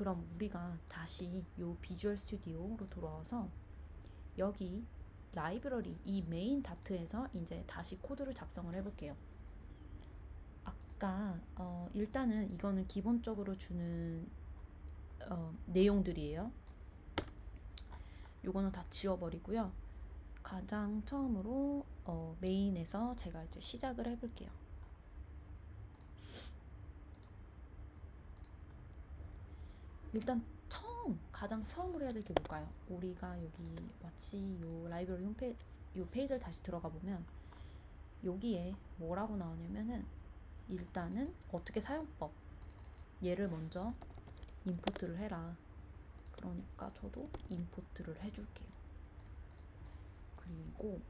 그럼 우리가 다시 요 비주얼 스튜디오로 돌아와서 여기 라이브러리 이 메인 다트에서 이제 다시 코드를 작성을 해볼게요. 아까 일단은 이거는 기본적으로 주는 내용들이에요. 요거는 다 지워버리고요. 가장 처음으로 메인에서 제가 이제 시작을 해볼게요. 일단 가장 처음으로 해야 될 게 뭘까요? 우리가 여기 마치 요 라이브러리 요 페이지를 다시 들어가 보면 여기에 뭐라고 나오냐면은 일단은 어떻게 사용법 얘를 먼저 임포트를 해라. 그러니까 저도 임포트를 해줄게요. 그리고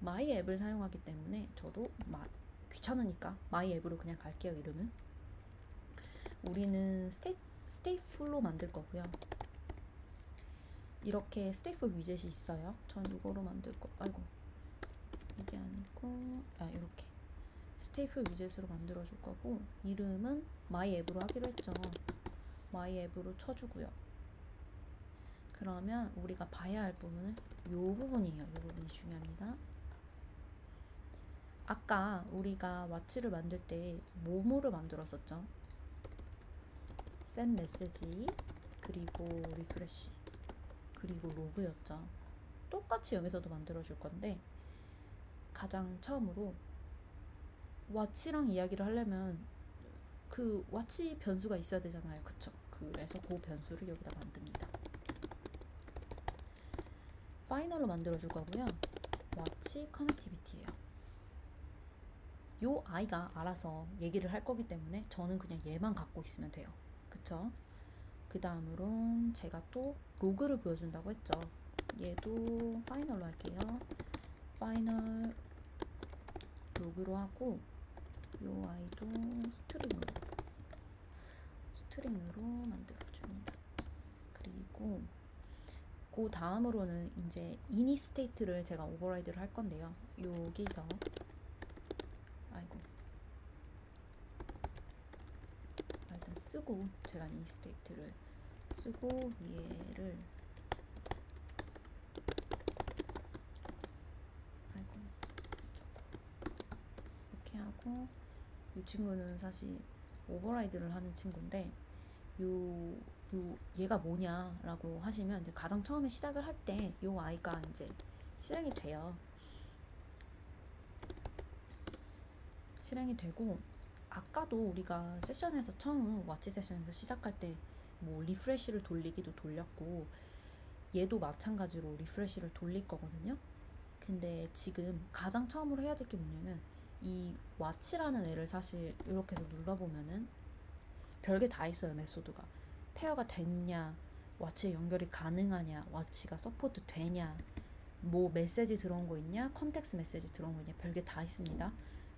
마이 앱을 사용하기 때문에 저도 귀찮으니까 마이 앱으로 그냥 갈게요. 이름은 우리는 스테이플로 만들 거고요. 이렇게 스테이플 위젯이 있어요. 전 이거로 만들 거. 아이고 이게 아니고 이렇게 스테이플 위젯으로 만들어 줄 거고 이름은 마이 앱으로 하기로 했죠. 마이 앱으로 쳐주고요. 그러면 우리가 봐야 할 부분은 요 부분이에요. 요 부분이 중요합니다. 아까 우리가 왓츠를 만들 때 뭐뭐를 만들었었죠? send 메시지 그리고 리프레시 그리고 로그였죠. 똑같이 여기서도 만들어 줄 건데 가장 처음으로 왓츠랑 이야기를 하려면 그 왓츠 변수가 있어야 되잖아요. 그쵸? 그래서 그 변수를 여기다 만듭니다. 파이널로 만들어 줄 거고요. 왓츠 커넥티비티예요. 요 아이가 알아서 얘기를 할 거기 때문에 저는 그냥 얘만 갖고 있으면 돼요. 그쵸? 그 다음으론 제가 또 로그를 보여준다고 했죠. 얘도 파이널로 할게요. 파이널 로그로 하고 요 아이도 스트링으로 만들어줍니다. 그리고 그 다음으로는 이제 이니 스테이트를 제가 오버라이드를 할 건데요. 여기서 일단 쓰고 제가 이니 스테이트를 쓰고 얘를 이렇게 하고 이 친구는 사실 오버라이드를 하는 친구인데 얘가 뭐냐라고 하시면 이제 가장 처음에 시작을 할 때 요 아이가 이제 실행이 돼요. 실행이 되고 아까도 우리가 세션에서 처음 왓츠 세션에서 시작할 때 뭐 리프레시를 돌리기도 돌렸고 얘도 마찬가지로 리프레시를 돌릴 거거든요. 근데 지금 가장 처음으로 해야 될 게 뭐냐면 이 왓츠라는 애를 사실 이렇게 해서 눌러보면은 별게 다 있어요. 메소드가 페어가 됐냐, 왓츠에 연결이 가능하냐, 왓츠가 서포트 되냐, 뭐 메시지 들어온 거 있냐, 컨텍스 메시지 들어온 거 있냐, 별게 다 있습니다.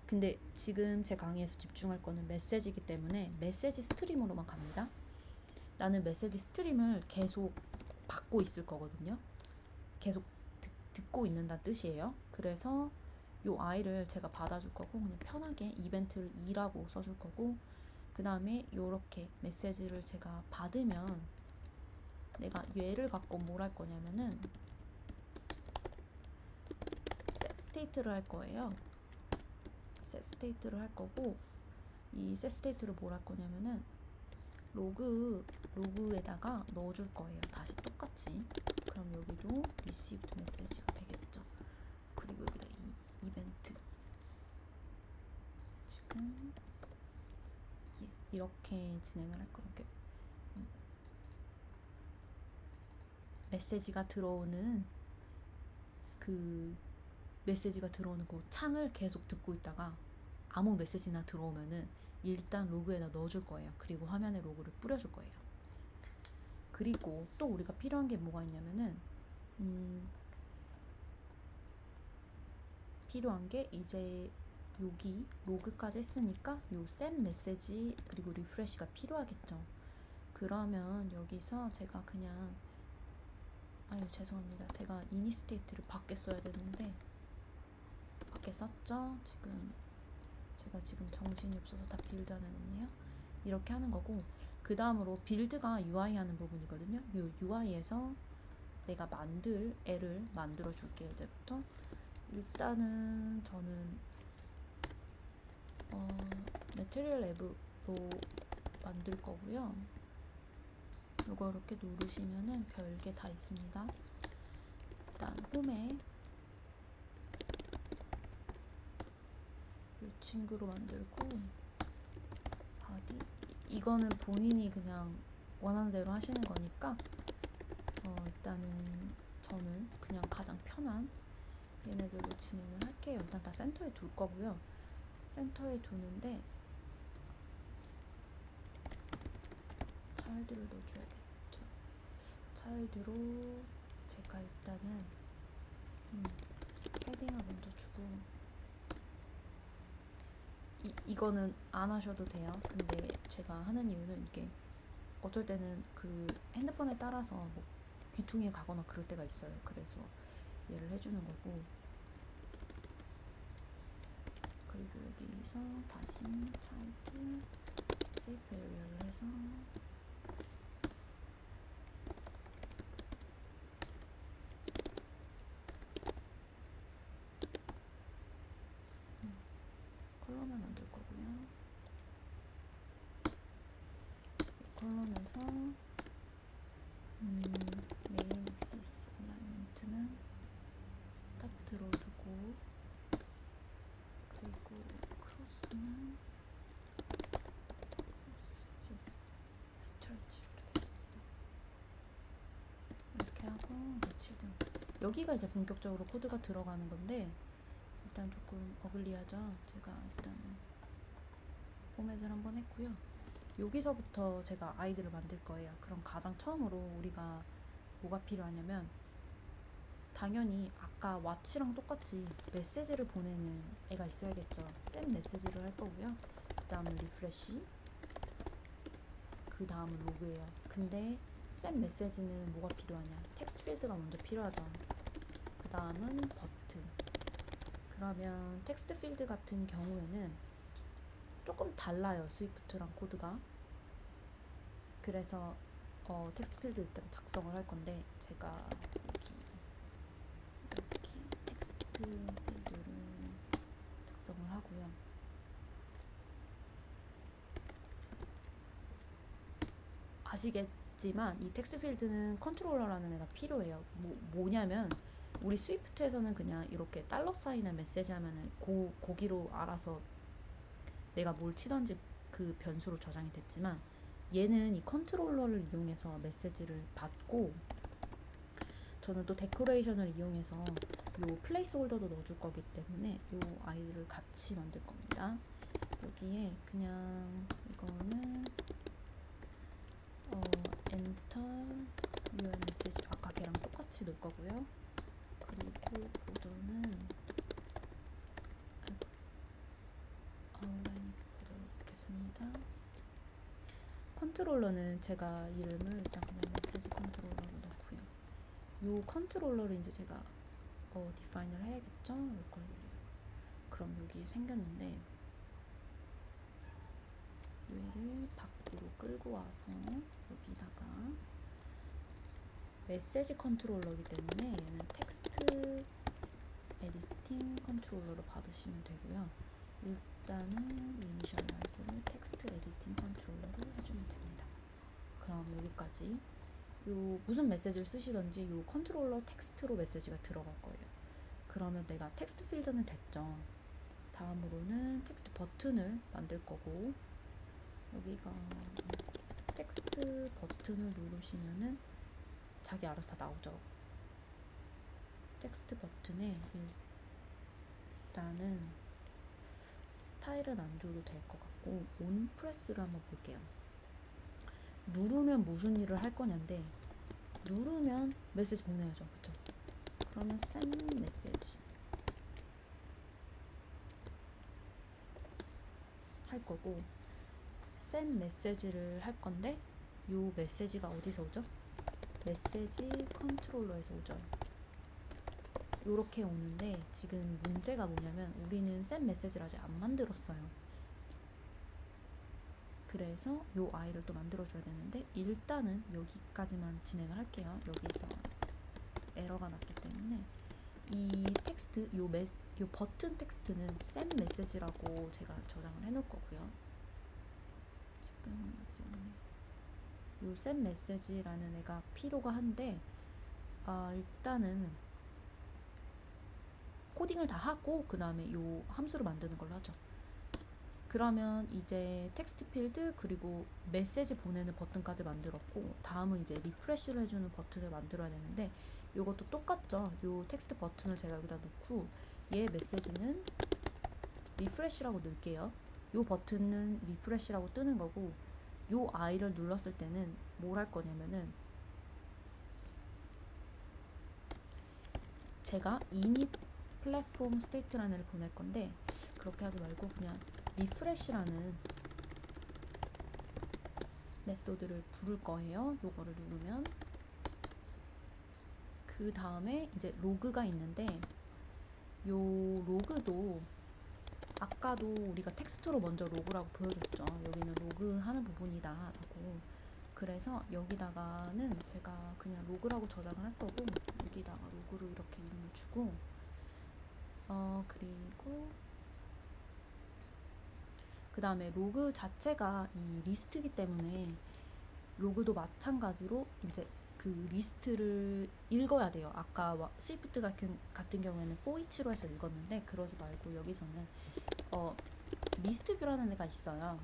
근데 지금 제 강의에서 집중할 거는 메시지이기 때문에 메시지 스트림으로만 갑니다. 나는 메시지 스트림을 계속 받고 있을 거거든요. 계속 듣고 있는다는 뜻이에요. 그래서 요 아이를 제가 받아줄 거고 그냥 편하게 이벤트를 2라고 써줄 거고 그 다음에 요렇게 메시지를 제가 받으면 내가 얘를 갖고 뭘 할 거냐면은 set state를 할 거예요. set state를 할 거고 이 set state를 뭘 할 거냐면은 로그에다가 넣어줄 거예요. 다시 똑같이. 그럼 여기도 received message가 되겠죠. 그리고 여기다 이 이벤트 지금 이렇게 진행을 할 거예요. 메시지가 들어오는 그 창을 계속 듣고 있다가 아무 메시지나 들어오면은 일단 로그에다 넣어줄 거예요. 그리고 화면에 로그를 뿌려줄 거예요. 그리고 또 우리가 필요한 게 뭐가 있냐면은 필요한 게 이제 여기 로그까지 했으니까 요 send 메시지 그리고 리프레시가 필요하겠죠. 그러면 여기서 제가 그냥 죄송합니다. 제가 이니 스테이트를 밖에 써야 되는데 밖에 썼죠. 제가 지금 정신이 없어서 다 빌드 안 해놨네요. 이렇게 하는 거고, 그 다음으로 빌드가 UI 하는 부분이거든요. 이 UI에서 내가 만들 애를 만들어 줄게요. 이제부터 일단은 저는 매트리얼 앱으로 만들 거고요. 이거 이렇게 누르시면은 별게 다 있습니다. 일단 홈에 이 친구로 만들고, 바디 이거는 본인이 그냥 원하는 대로 하시는 거니까 일단은 저는 그냥 가장 편한 얘네들로 진행을 할게요. 일단 다 센터에 둘 거고요. 센터에 두는데 차일드를 넣어줘야겠죠. 차일드로 제가 일단은 패딩을 먼저 주고, 이거는 안 하셔도 돼요. 근데 제가 하는 이유는 이게 어쩔 때는 그 핸드폰에 따라서 뭐 귀퉁이에 가거나 그럴 때가 있어요. 그래서 얘를 해주는 거고, 그리고 여기서 다시 차일드 세이프 에리어를 해서 컬럼을 만들 거고요. 컬럼에서 메인 액시스 얼라이먼트는 스타트로 두고, 그리고 크로스는 스트레치로 두겠습니다. 이렇게 하고 며칠 등 여기가 이제 본격적으로 코드가 들어가는 건데, 일단 조금 어글리하죠. 제가 일단 포맷을 한번 했고요. 여기서부터 제가 아이디를 만들 거예요. 그럼 가장 처음으로 우리가 뭐가 필요하냐면, 당연히 아까 왓치랑 똑같이 메시지를 보내는 애가 있어야겠죠. 셋 메시지를 할 거고요. 그 다음은 리프레시, 그 다음은 로그예요. 근데 셋 메시지는 뭐가 필요하냐, 텍스트 필드가 먼저 필요하죠. 그 다음은 버튼. 그러면 텍스트 필드 같은 경우에는 조금 달라요, 스위프트랑 코드가. 그래서 텍스트 필드 일단 작성을 할 건데, 제가 이렇게 텍스트 필드를 작성을 하고요. 아시겠지만 이 텍스트 필드는 컨트롤러라는 애가 필요해요. 뭐냐면 우리 스위프트에서는 그냥 이렇게 달러 사인에 메시지 하면은 거기로 알아서 내가 뭘 치던지 그 변수로 저장이 됐지만, 얘는 이 컨트롤러를 이용해서 메시지를 받고, 저는 또 데코레이션을 이용해서 요 플레이스 홀더도 넣어줄 거기 때문에 요 아이들을 같이 만들 겁니다. 여기에 그냥 이거는 엔터 your message, 아까 걔랑 똑같이 넣을 거고요. 그리고 보더는 아웃라인 보더 넣겠습니다. 컨트롤러는 제가 이름을 일단 그냥 메시지 컨트롤러로 넣고요. 요 컨트롤러를 이제 제가 디파인을 해야겠죠. 로컬 베리어. 그럼 여기 생겼는데, 얘를 밖으로 끌고 와서 여기다가 메시지 컨트롤러이기 때문에 얘는 텍스트 에디팅 컨트롤러로 받으시면 되고요. 일단은 이니셜라이즈를 텍스트 에디팅 컨트롤러로 해주면 됩니다. 그럼 여기까지 요 무슨 메시지를 쓰시던지 요 컨트롤러 텍스트로 메시지가 들어갈 거예요. 그러면 내가 텍스트 필드는 됐죠. 다음으로는 텍스트 버튼을 만들 거고, 여기가 텍스트 버튼을 누르시면은 자기 알아서 다 나오죠. 텍스트 버튼에 일단은 스타일은 안 줘도 될 것 같고, 온 프레스를 한번 볼게요. 누르면 무슨 일을 할 거냐인데, 누르면 메시지 보내야죠. 그쵸? 그러면 send 메시지 할 거고, send 메시지를 할 건데, 요 메시지가 어디서 오죠? 메시지 컨트롤러에서 오죠. 요렇게 오는데, 지금 문제가 뭐냐면 우리는 send 메시지를 아직 안 만들었어요. 그래서 요 아이를 또 만들어줘야 되는데 일단은 여기까지만 진행을 할게요. 여기서 에러가 났기 때문에 이 텍스트, 요 버튼 텍스트는 send message라고 제가 저장을 해놓을 거고요. 지금 요 send message라는 애가 필요가 한데 일단은 코딩을 다 하고 그 다음에 요 함수를 만드는 걸로 하죠. 그러면 이제 텍스트 필드 그리고 메시지 보내는 버튼까지 만들었고 다음은 이제 리프레시를 해주는 버튼을 만들어야 되는데 요것도 똑같죠. 요 텍스트 버튼을 제가 여기다 놓고 얘 메시지는 리프레시라고 넣을게요. 요 버튼은 리프레시라고 뜨는 거고 요 I를 눌렀을 때는 뭘 할 거냐면은 제가 init platform state라는 애를 보낼 건데 그렇게 하지 말고 그냥 리프레시라는 메소드를 부를 거예요. 요거를 누르면 그 다음에 이제 로그가 있는데 요 로그도 아까도 우리가 텍스트로 먼저 로그라고 보여줬죠. 여기는 로그 하는 부분이다 라고. 그래서 여기다가는 제가 그냥 로그라고 저장을 할 거고 여기다가 로그로 이렇게 이름을 주고 그리고 그 다음에 로그 자체가 이 리스트이기 때문에 로그도 마찬가지로 이제 그 리스트를 읽어야 돼요. 아까 스위프트 같은 경우에는 for each로 해서 읽었는데 그러지 말고 여기서는 리스트 뷰라는 애가 있어요.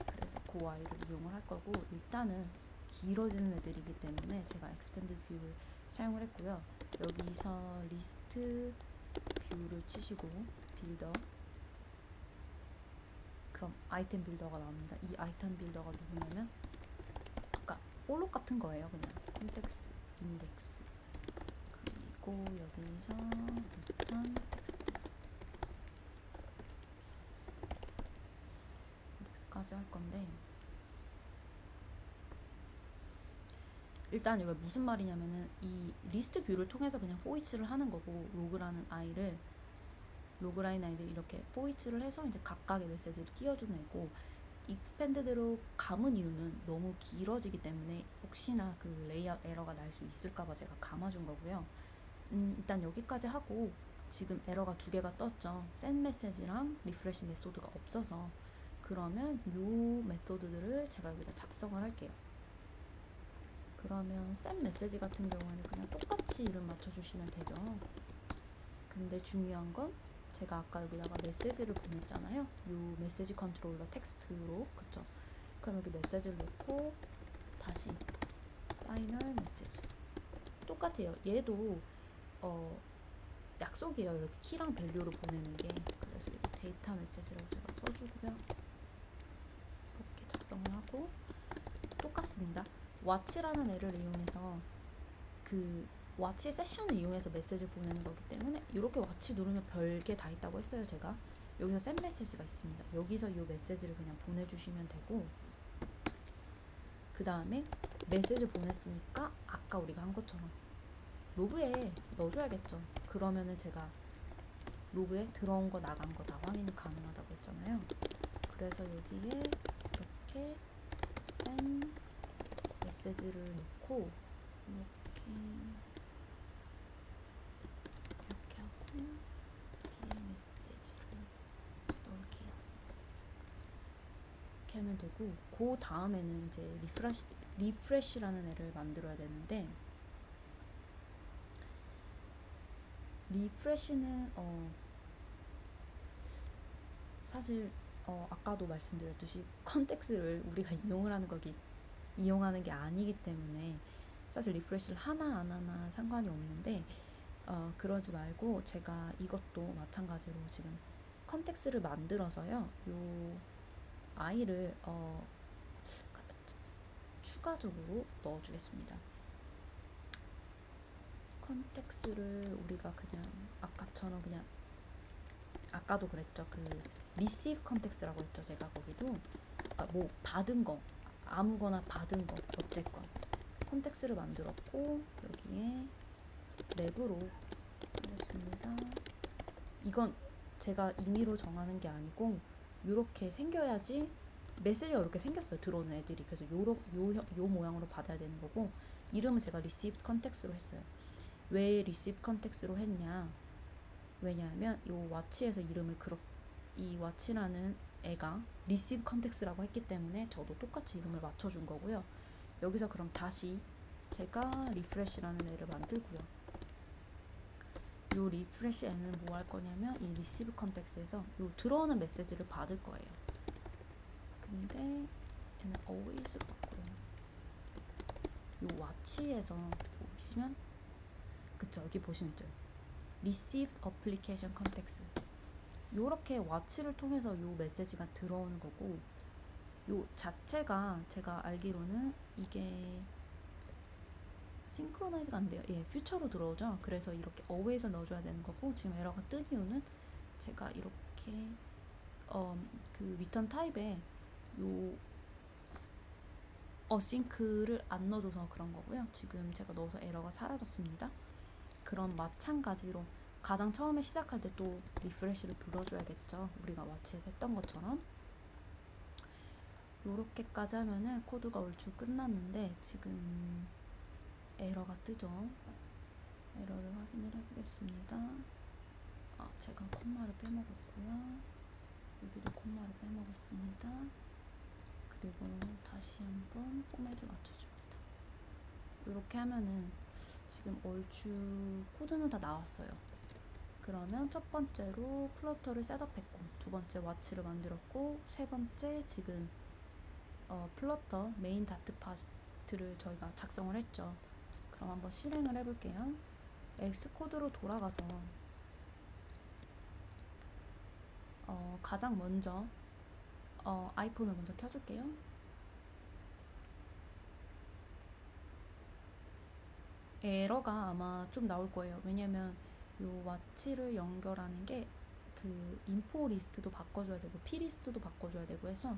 그래서 그 아이를 이용을 할 거고 일단은 길어지는 애들이기 때문에 제가 expanded view를 사용을 했고요. 여기서 리스트 뷰를 치시고 빌더 그럼 아이템 빌더가 나옵니다. 이 아이템 빌더가 누구냐면 아까 볼록 같은 거예요. 그냥 콘텍스 인덱스 그리고 여기서 일단 텍스트 인덱스까지 할 건데 일단 이거 무슨 말이냐면은 이 리스트 뷰를 통해서 그냥 for each를 하는 거고 로그라인 아이를 이렇게 for each를 해서 이제 각각의 메시지를 띄워주는 애고 expanded로 감은 이유는 너무 길어지기 때문에 혹시나 그 레이아웃 에러가 날 수 있을까봐 제가 감아준 거고요. 일단 여기까지 하고 지금 에러가 두 개가 떴죠. send 메시지랑 리프레시 메소드가 없어서 그러면 요 메소드들을 제가 여기다 작성을 할게요. 그러면 send 메시지 같은 경우에는 그냥 똑같이 이름 맞춰주시면 되죠. 근데 중요한 건 제가 아까 여기다가 메시지를 보냈잖아요. 요 메시지 컨트롤러 텍스트로 그쵸? 그럼 여기 메시지를 넣고 다시 파이널 메시지 똑같아요. 얘도 약속이에요. 이렇게 키랑 밸류로 보내는 게. 그래서 여기 데이터 메시지라고 제가 써주고요. 이렇게 작성을 하고 똑같습니다. 왓치라는 애를 이용해서 그 왓치 세션을 이용해서 메시지를 보내는 거기 때문에 이렇게 왓치 누르면 별게 다 있다고 했어요. 제가 여기서 샌 메시지가 있습니다. 여기서 이 메시지를 그냥 보내주시면 되고 그 다음에 메시지 보냈으니까 아까 우리가 한 것처럼 로그에 넣어줘야겠죠. 그러면은 제가 로그에 들어온 거 나간 거 다 확인이 가능하다고 했잖아요. 그래서 여기에 이렇게 샌 메시지를 넣고 이렇게 하고 뒤에 메시지를 넣을게요. 이렇게 하면 되고 그 다음에는 이제 리프레시라는 애를 만들어야 되는데 리프레시는 사실 아까도 말씀드렸듯이 컨텍스를 우리가 이용하는 게 아니기 때문에 사실 리프레시를 하나 안 하나 상관이 없는데 그러지 말고 제가 이것도 마찬가지로 지금 컨텍스를 만들어서요. 요 아이를 추가적으로 넣어주겠습니다. 컨텍스를 우리가 그냥 아까처럼 그냥 아까도 그랬죠. 그 receive 컨텍스라고 했죠. 제가 거기도 그러니까 뭐 받은 거 아무거나 받은 거 어쨌건 컨텍스를 만들었고 여기에 랩으로 하겠습니다. 이건 제가 임의로 정하는 게 아니고 이렇게 생겨야지 메시지가 이렇게 생겼어요. 들어오는 애들이. 그래서 요 모양으로 받아야 되는 거고, 이름은 제가 receive context로 했어요. 왜 receive context로 했냐? 왜냐하면 요 와치에서 이름을 이 와치라는 애가 receive context라고 했기 때문에 저도 똑같이 이름을 맞춰준 거고요. 여기서 그럼 다시 제가 refresh라는 애를 만들고요. 요 refresh 애는 뭐 할 거냐면 이 receive context에서 요 들어오는 메시지를 받을 거예요. 근데 얘는 always로 바꿔요. 요 와치에서 보시면, 그쵸, 여기 보시면 있죠. received application context. 요렇게 와치를 통해서 요 메시지가 들어오는 거고, 요 자체가 제가 알기로는 이게 싱크로나이즈가 안 돼요. 예, 퓨처로 들어오죠. 그래서 이렇게 always을 넣어줘야 되는 거고, 지금 에러가 뜬 이유는 제가 이렇게 그 리턴 타입에 요 어싱크를 안 넣어줘서 그런 거고요. 지금 제가 넣어서 에러가 사라졌습니다. 그럼 마찬가지로 가장 처음에 시작할 때 또 리프레시를 불러줘야겠죠. 우리가 와치에서 했던 것처럼. 요렇게까지 하면은 코드가 얼추 끝났는데 지금 에러가 뜨죠. 에러를 확인을 해보겠습니다. 제가 콤마를 빼먹었고요. 여기도 콤마를 빼먹었습니다. 그리고 다시 한번 포맷을 맞춰줍니다. 이렇게 하면은 지금 얼추 코드는 다 나왔어요. 그러면 첫 번째로 플러터를 셋업했고, 두 번째 와치를 만들었고, 세 번째 지금 플러터 메인 다트 파트를 저희가 작성을 했죠. 그럼 한번 실행을 해볼게요. 엑스코드로 돌아가서 가장 먼저 아이폰을 먼저 켜줄게요. 에러가 아마 좀 나올 거예요. 왜냐면 요 와치를 연결하는 게 그 인포 리스트도 바꿔줘야 되고 P 리스트도 바꿔줘야 되고 해서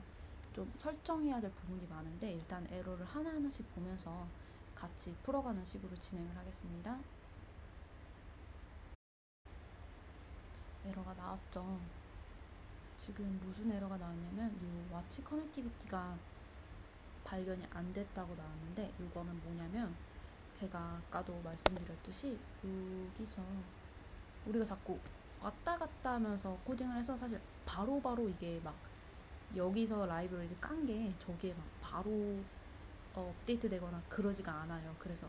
좀 설정해야 될 부분이 많은데, 일단 에러를 하나하나씩 보면서 같이 풀어가는 식으로 진행을 하겠습니다. 에러가 나왔죠. 지금 무슨 에러가 나왔냐면 요 와치 커넥티비티가 발견이 안 됐다고 나왔는데, 이거는 뭐냐면 제가 아까도 말씀드렸듯이 여기서 우리가 자꾸 왔다 갔다 하면서 코딩을 해서 사실 바로바로 이게 막 여기서 라이브러리를 깐 게 저기에 막 바로 업데이트 되거나 그러지가 않아요. 그래서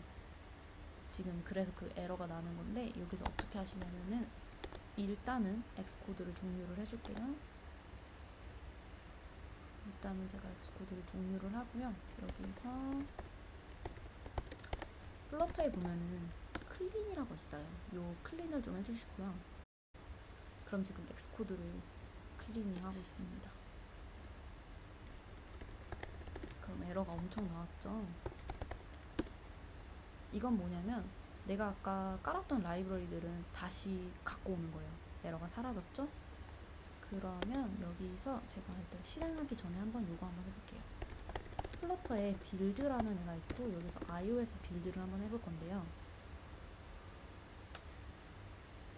지금 그래서 그 에러가 나는 건데, 여기서 어떻게 하시냐면은 일단은 엑스코드를 종료를 해줄게요. 일단은 제가 엑스코드를 종료를 하고요. 여기서 플러터에 보면은 클린이라고 있어요. 요 클린을 좀 해주시고요. 그럼 지금 엑스코드를 클리닝 하고 있습니다. 그럼 에러가 엄청 나왔죠. 이건 뭐냐면 내가 아까 깔았던 라이브러리들은 다시 갖고 오는 거예요. 에러가 사라졌죠? 그러면 여기서 제가 일단 실행하기 전에 한번 요거 한번 해볼게요. 플러터에 빌드라는 애가 있고, 여기서 iOS 빌드를 한번 해볼 건데요.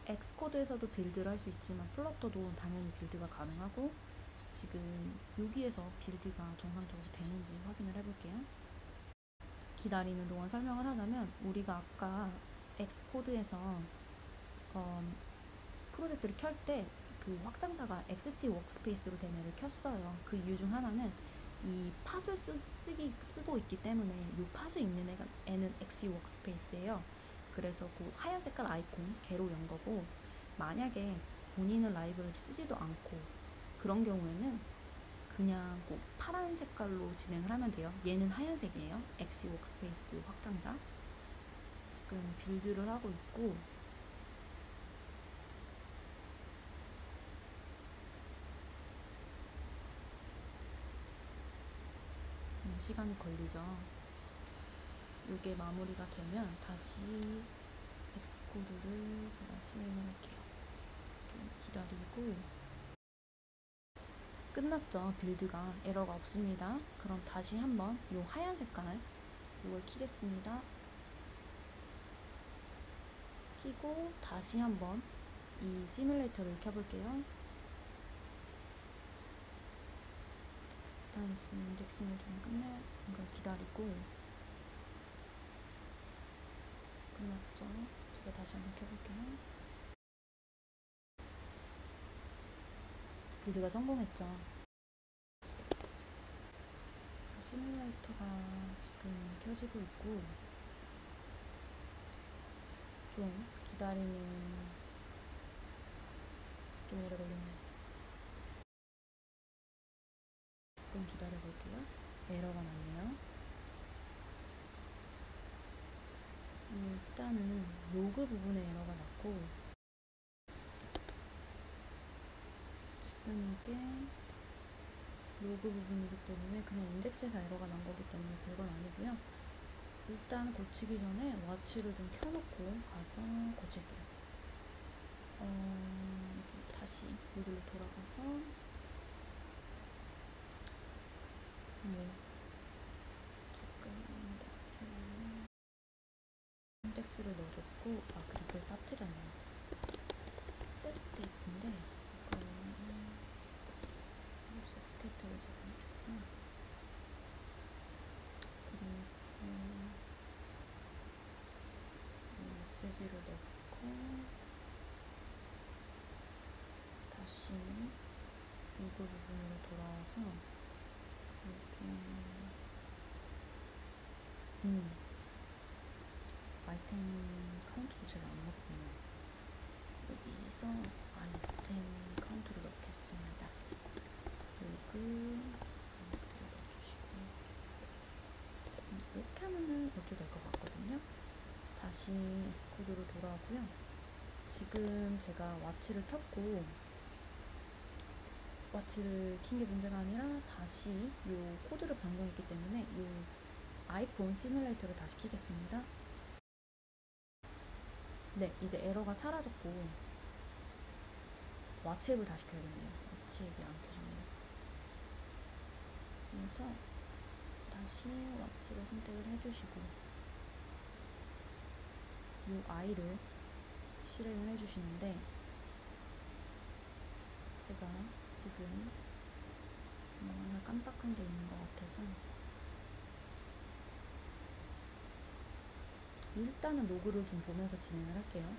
엑스코드에서도 빌드를 할 수 있지만 플러터도 당연히 빌드가 가능하고, 지금 여기에서 빌드가 정상적으로 되는지 확인을 해볼게요. 기다리는 동안 설명을 하자면, 우리가 아까 엑스코드에서 프로젝트를 켤 때 그 확장자가 XC 워크스페이스로 된 애를 켰어요. 그 이유 중 하나는 이 팟을 쓰고 있기 때문에 이 팟을 읽는 애는 XC 워크스페이스예요. 그래서 그 하얀 색깔 아이콘 걔로 연 거고, 만약에 본인은 라이브러리 쓰지도 않고 그런 경우에는 그냥 꼭 파란 색깔로 진행을 하면 돼요. 얘는 하얀색이에요. XC 워크스페이스 확장자. 지금 빌드를 하고 있고, 시간이 걸리죠. 이게 마무리가 되면 다시 엑스코드를 제가 실행을 할게요. 좀 기다리고. 끝났죠. 빌드가 에러가 없습니다. 그럼 다시 한번 이 하얀 색깔 이걸 키겠습니다. 키고 다시 한번 이 시뮬레이터를 켜볼게요. 일단 지금 인덱싱을 좀 끝내는 걸 기다리고. 끝났죠? 제가 다시 한번 켜볼게요. 빌드가 성공했죠. 시뮬레이터가 지금 켜지고 있고, 좀 기다리는, 좀 오래 걸리네요. 조금 기다려볼게요. 에러가 났네요. 일단은 로그 부분에 에러가 났고, 지금 이게 로그 부분이기 때문에 그냥 인덱스에서 에러가 난 거기 때문에 별건 아니고요. 일단 고치기 전에 와치를 좀 켜놓고 가서 고칠게요. 여기 다시 여기로 돌아가서 잠깐 인덱스를 넣어줬고, 그립을 빠뜨렸네요. 세스테이트인데 세스테이트를 제가 해주고요. 그리고 메시지를 넣고 다시 로그 부분으로 돌아와서 이렇게 아이템 카운트도 제가 안 넣었군요. 여기서 아이템 카운트를 넣겠습니다. 로그 스를 넣어주시고, 이렇게 하면은 어찌 될 것 같거든요. 다시 엑스코드로 돌아오고요. 지금 제가 와치를 켰고, 와치를 킨 게 문제가 아니라 다시 이 코드를 변경했기 때문에 이 아이폰 시뮬레이터를 다시 키겠습니다. 네, 이제 에러가 사라졌고 와치 앱을 다시 켜야겠네요. 와치 앱이 안 켜졌네요. 그래서 다시 와치를 선택을 해주시고 이 아이를 실행을 해주시는데, 제가 지금 뭐 하나 깜빡한 게 있는 것 같아서 일단은 로그를 좀 보면서 진행을 할게요.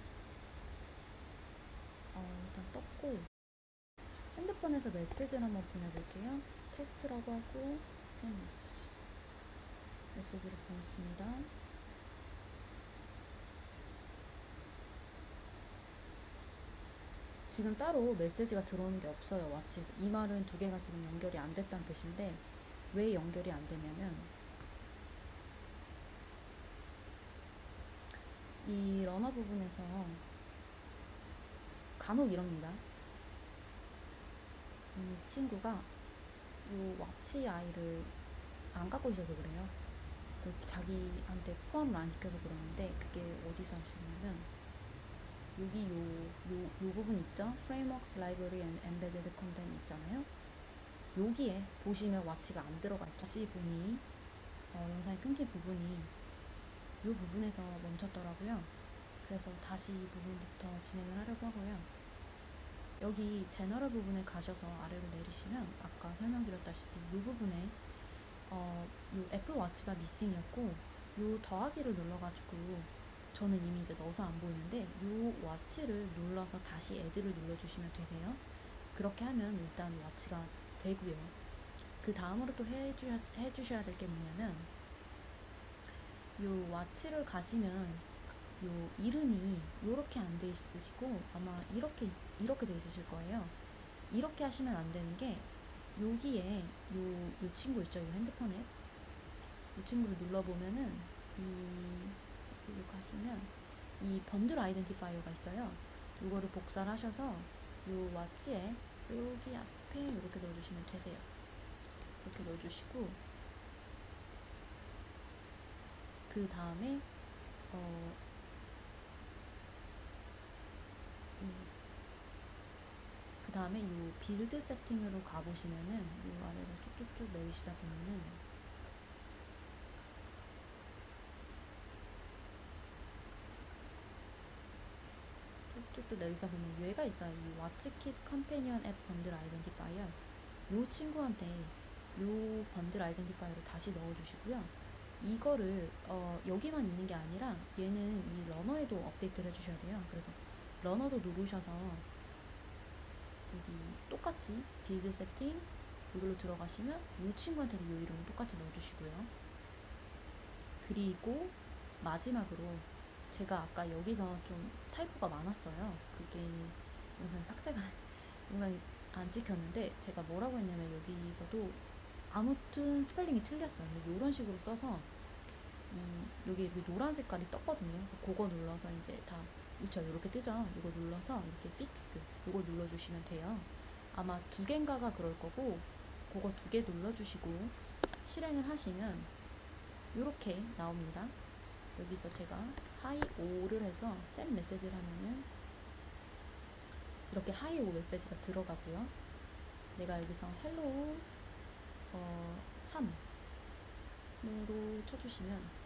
일단 떴고 핸드폰에서 메시지를 한번 보내볼게요. 테스트라고 하고 send 메시지를 보냈습니다. 지금 따로 메시지가 들어오는 게 없어요. 와치에서. 이 말은 두 개가 지금 연결이 안 됐다는 뜻인데, 왜 연결이 안 되냐면 이 러너 부분에서 간혹 이럽니다. 이 친구가 이 와치 아이를 안 갖고 있어서 그래요. 자기한테 포함을 안 시켜서 그러는데, 그게 어디서 할 수 있냐면 여기 요 부분 있죠? Frameworks Library and Embedded Content 있잖아요. 여기에 보시면 와치가 안 들어가 있죠. 다시 보니 영상이 끊긴 부분이 이 부분에서 멈췄더라고요. 그래서 다시 이 부분부터 진행을 하려고 하고요. 여기 제너럴 부분에 가셔서 아래로 내리시면 아까 설명드렸다시피 이 부분에 이 애플 와치가 미싱이었고, 이 더하기를 눌러가지고 저는 이미 이제 넣어서 안 보이는데 이 와치를 눌러서 다시 애드를 눌러주시면 되세요. 그렇게 하면 일단 와치가 되고요. 그 다음으로 또 해주셔야 될 게 뭐냐면, 이 와치를 가시면 요 이름이 이렇게 안 돼 있으시고 아마 이렇게 돼 있으실 거예요. 이렇게 하시면 안 되는 게, 여기에 요 친구 있죠? 이 핸드폰에 이 친구를 눌러보면은 여기로 가시면 이 번들 아이덴티파이어가 있어요. 이거를 복사를 하셔서 요 와치에 여기 앞에 이렇게 넣어주시면 되세요. 이렇게 넣어주시고, 그 다음에 그 다음에 이 빌드 세팅으로 가보시면은 이 아래로 쭉쭉쭉 내리시다 보면은 쭉쭉 내리다 보면 얘가 있어요. 이 와치킷 컴패니언 앱 번들 아이덴티파이어. 이 친구한테 요 번들 아이덴티파이어를 다시 넣어주시고요. 이거를 여기만 있는 게 아니라 얘는 이 러너에도 업데이트를 해주셔야 돼요. 그래서 러너도 누르셔서 여기 똑같이 빌드 세팅 이걸로 들어가시면 이 친구한테도 이 이름을 똑같이 넣어주시고요. 그리고 마지막으로 제가 아까 여기서 좀 타이포가 많았어요. 그게 영상 삭제가 영상이 안 찍혔는데 제가 뭐라고 했냐면 여기서도 아무튼 스펠링이 틀렸어요. 이런 식으로 써서 여기 노란 색깔이 떴거든요. 그래서 그거 눌러서 이제 다 그쵸 이렇게 뜨죠. 이거 눌러서 이렇게 픽스 이거 눌러주시면 돼요. 아마 두 개인가가 그럴 거고 그거 두 개 눌러주시고 실행을 하시면 이렇게 나옵니다. 여기서 제가 하이 5를 해서 셋 메시지를 하면은 이렇게 하이 5 메시지가 들어가고요. 내가 여기서 헬로우 3으로 쳐주시면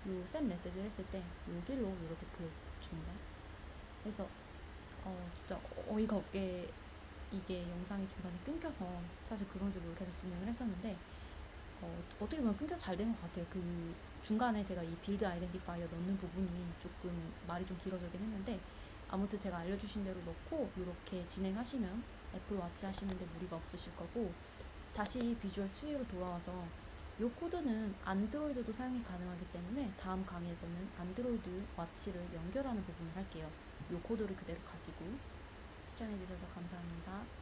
요 셋 메시지를 했을 때 여기로 이렇게 보여줍니다. 그래서 진짜 어이가 없게 이게 영상이 중간에 끊겨서 사실 그런지 모르고 계속 진행을 했었는데 어떻게 보면 끊겨서 잘 된 것 같아요. 그 중간에 제가 이 빌드 아이덴티파이어 넣는 부분이 조금 말이 좀 길어지긴 했는데 아무튼 제가 알려주신 대로 넣고 이렇게 진행하시면 애플워치 하시는데 무리가 없으실 거고 다시 비주얼 스튜디오로 돌아와서 이 코드는 안드로이드도 사용이 가능하기 때문에 다음 강의에서는 안드로이드 워치를 연결하는 부분을 할게요. 이 코드를 그대로 가지고 시청해주셔서 감사합니다.